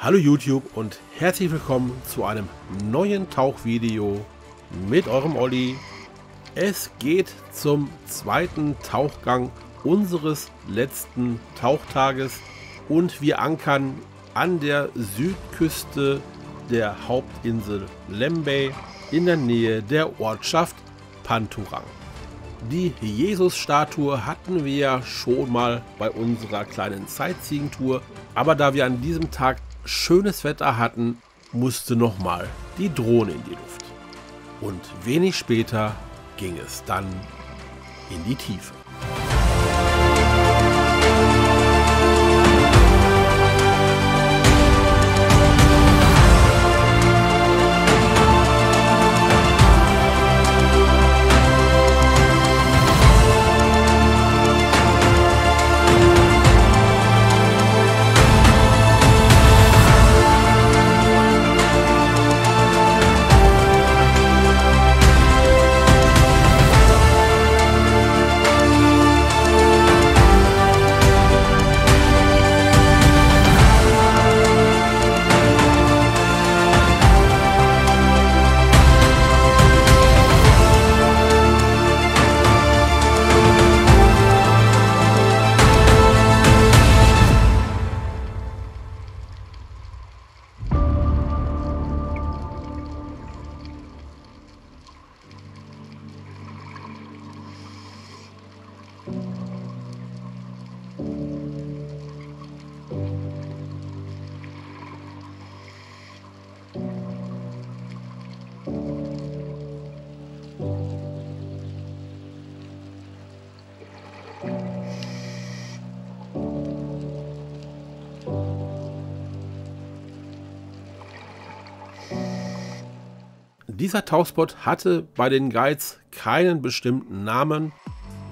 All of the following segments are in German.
Hallo YouTube und herzlich willkommen zu einem neuen Tauchvideo mit eurem Olli. Es geht zum zweiten Tauchgang unseres letzten Tauchtages und wir ankern an der Südküste der Hauptinsel Lembeh in der Nähe der Ortschaft Panturang. Die Jesus-Statue hatten wir ja schon mal bei unserer kleinen Sightseeing-Tour, aber da wir an diesem Tag schönes Wetter hatten, musste nochmal die Drohne in die Luft. Und wenig später ging es dann in die Tiefe. Dieser Tauchspot hatte bei den Guides keinen bestimmten Namen,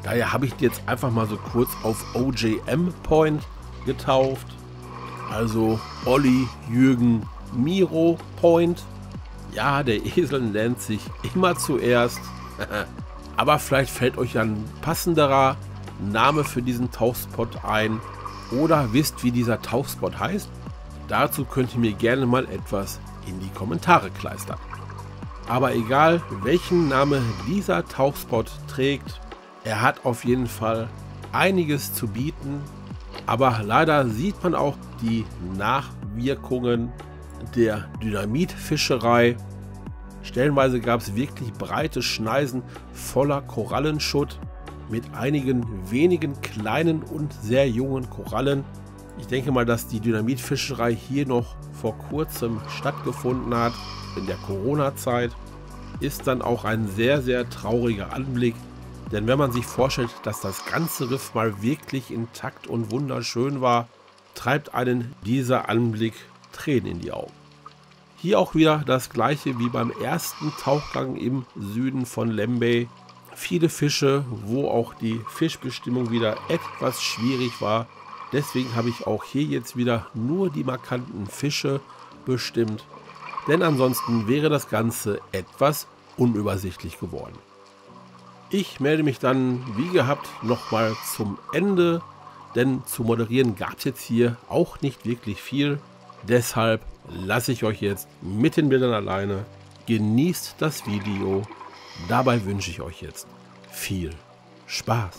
daher habe ich die jetzt einfach mal so kurz auf OJM Point getauft, also Oli Jürgen Miro Point. Ja, der Esel nennt sich immer zuerst, aber vielleicht fällt euch ein passenderer Name für diesen Tauchspot ein oder wisst, wie dieser Tauchspot heißt. Dazu könnt ihr mir gerne mal etwas in die Kommentare kleistern. Aber egal, welchen Namen dieser Tauchspot trägt, er hat auf jeden Fall einiges zu bieten. Aber leider sieht man auch die Nachwirkungen der Dynamitfischerei. Stellenweise gab es wirklich breite Schneisen voller Korallenschutt mit einigen wenigen kleinen und sehr jungen Korallen. Ich denke mal, dass die Dynamitfischerei hier noch vor kurzem stattgefunden hat. In der Corona-Zeit ist dann auch ein sehr, sehr trauriger Anblick, denn wenn man sich vorstellt, dass das ganze Riff mal wirklich intakt und wunderschön war, treibt einen dieser Anblick Tränen in die Augen. Hier auch wieder das gleiche wie beim ersten Tauchgang im Süden von Lembeh. Viele Fische, wo auch die Fischbestimmung wieder etwas schwierig war. Deswegen habe ich auch hier jetzt wieder nur die markanten Fische bestimmt. Denn ansonsten wäre das Ganze etwas unübersichtlich geworden. Ich melde mich dann, wie gehabt, nochmal zum Ende, denn zu moderieren gab es jetzt hier auch nicht wirklich viel. Deshalb lasse ich euch jetzt mit den Bildern alleine. Genießt das Video. Dabei wünsche ich euch jetzt viel Spaß.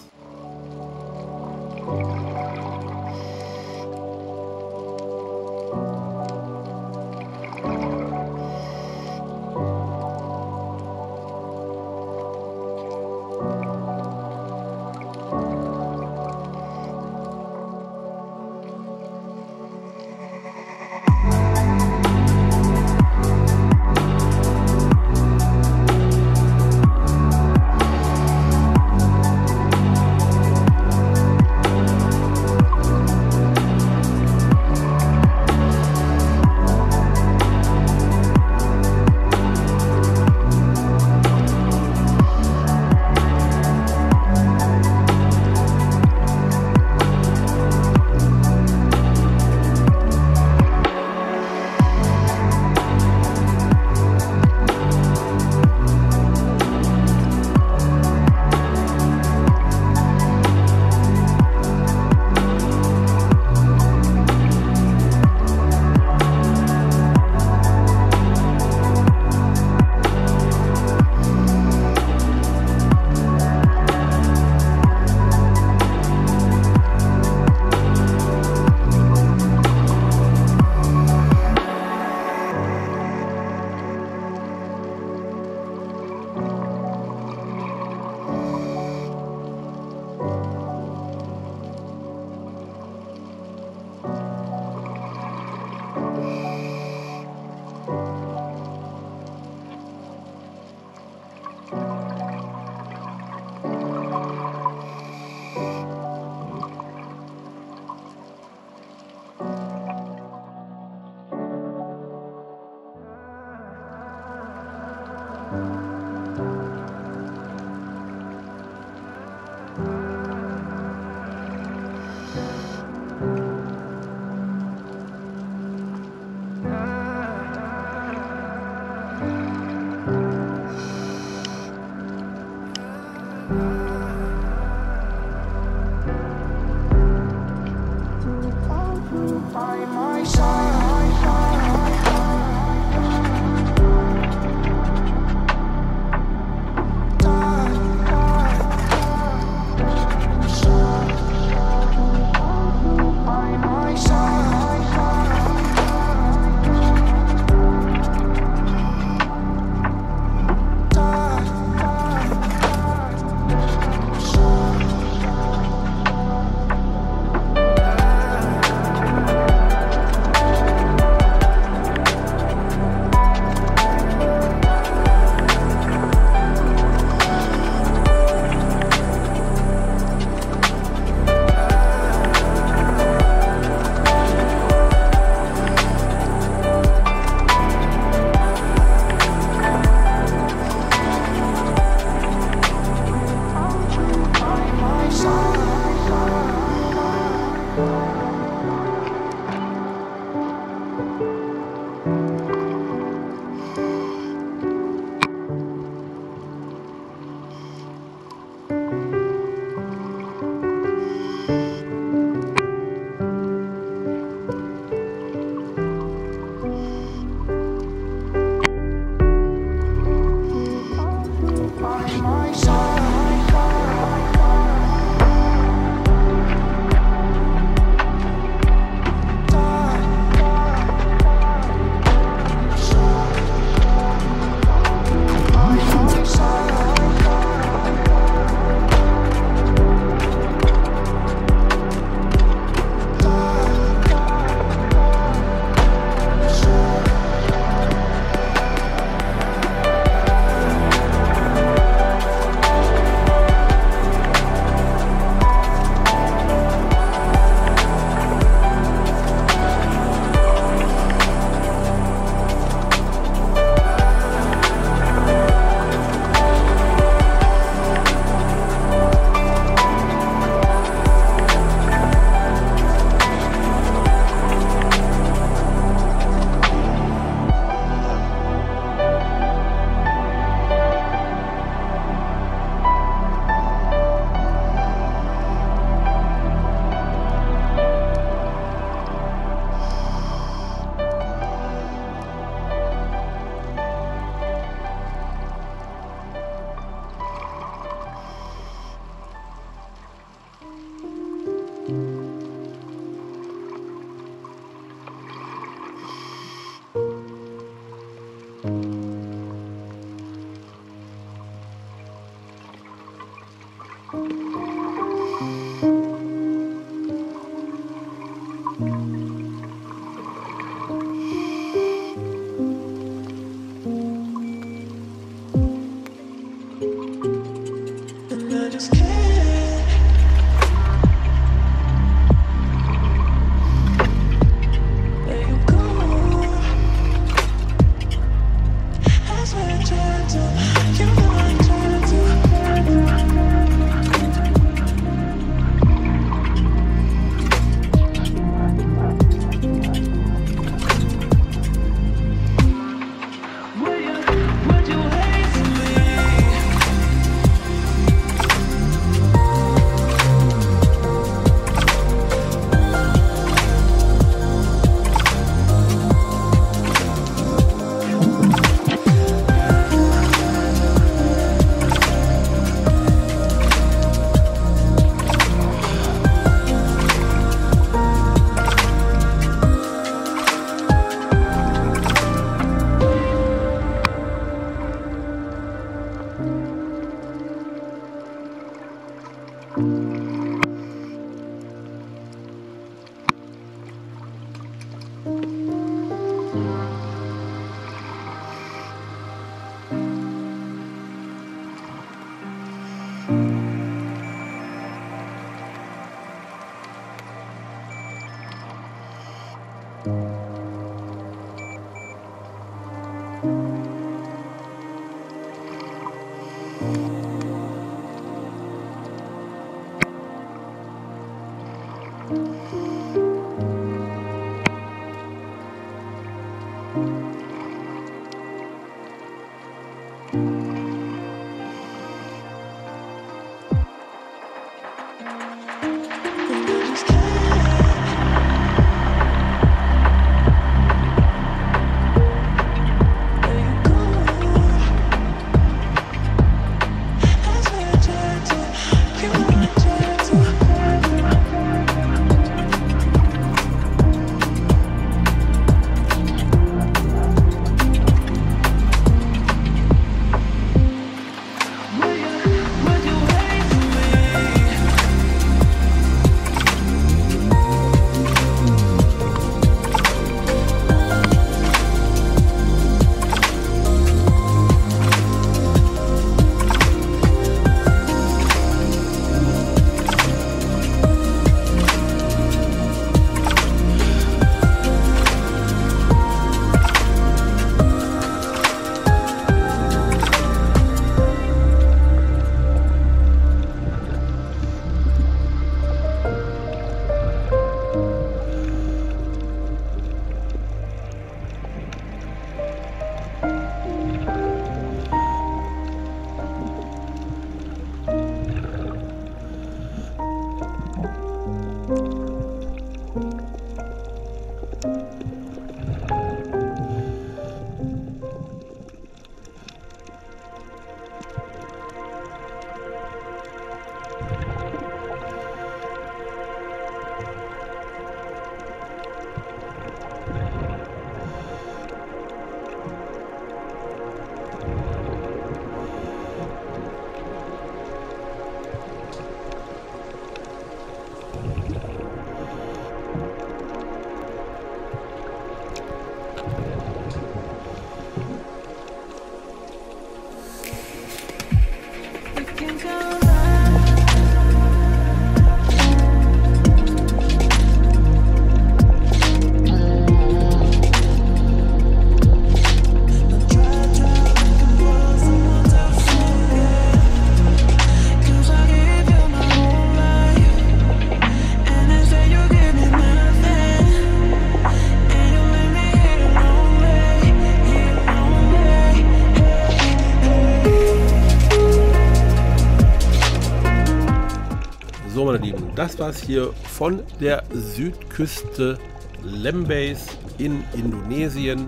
So, meine Lieben, das war's hier von der Südküste Lembehs in Indonesien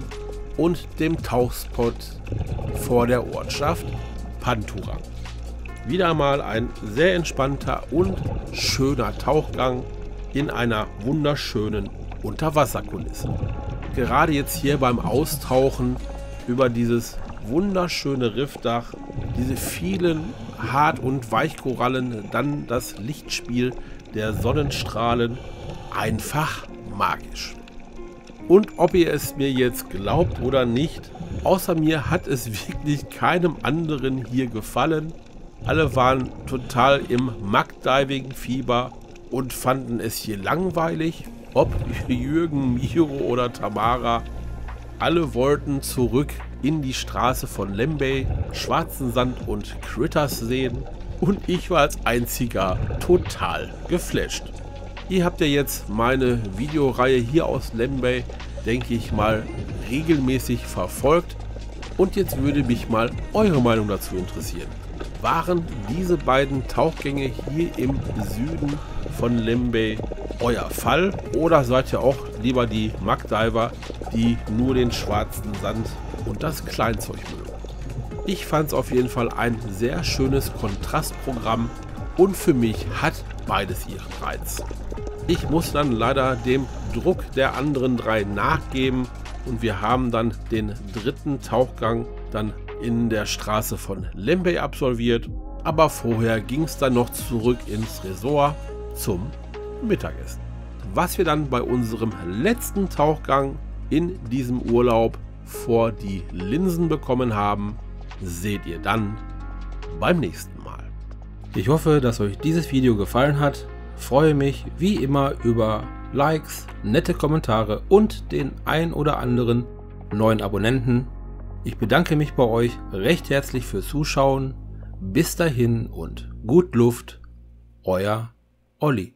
und dem Tauchspot vor der Ortschaft Panturang. Wieder mal ein sehr entspannter und schöner Tauchgang in einer wunderschönen Unterwasserkulisse. Gerade jetzt hier beim Austauchen über dieses wunderschöne Riffdach, diese vielen Hart- und Weichkorallen, dann das Lichtspiel der Sonnenstrahlen, einfach magisch. Und ob ihr es mir jetzt glaubt oder nicht, außer mir hat es wirklich keinem anderen hier gefallen. Alle waren total im Mud-Diving-Fieber und fanden es hier langweilig. Ob Jürgen, Miro oder Tamara, alle wollten zurück in die Straße von Lembeh, schwarzen Sand und Critters sehen. Und ich war als einziger total geflasht. Ihr habt ja jetzt meine Videoreihe hier aus Lembeh, denke ich mal, regelmäßig verfolgt. Und jetzt würde mich mal eure Meinung dazu interessieren. Waren diese beiden Tauchgänge hier im Süden von Lembeh euer Fall? Oder seid ihr auch lieber die Mud-Diver, die nur den schwarzen Sand und das Kleinzeug mögen? Ich fand es auf jeden Fall ein sehr schönes Kontrastprogramm und für mich hat beides ihren Reiz. Ich muss dann leider dem Druck der anderen drei nachgeben und wir haben dann den dritten Tauchgang dann in der Straße von Lembeh absolviert, aber vorher ging es dann noch zurück ins Resort zum Mittagessen. Was wir dann bei unserem letzten Tauchgang in diesem Urlaub vor die Linsen bekommen haben, seht ihr dann beim nächsten Mal. Ich hoffe, dass euch dieses Video gefallen hat. Freue mich wie immer über Likes, nette Kommentare und den ein oder anderen neuen Abonnenten. Ich bedanke mich bei euch recht herzlich fürs Zuschauen. Bis dahin und gut Luft, euer Olli.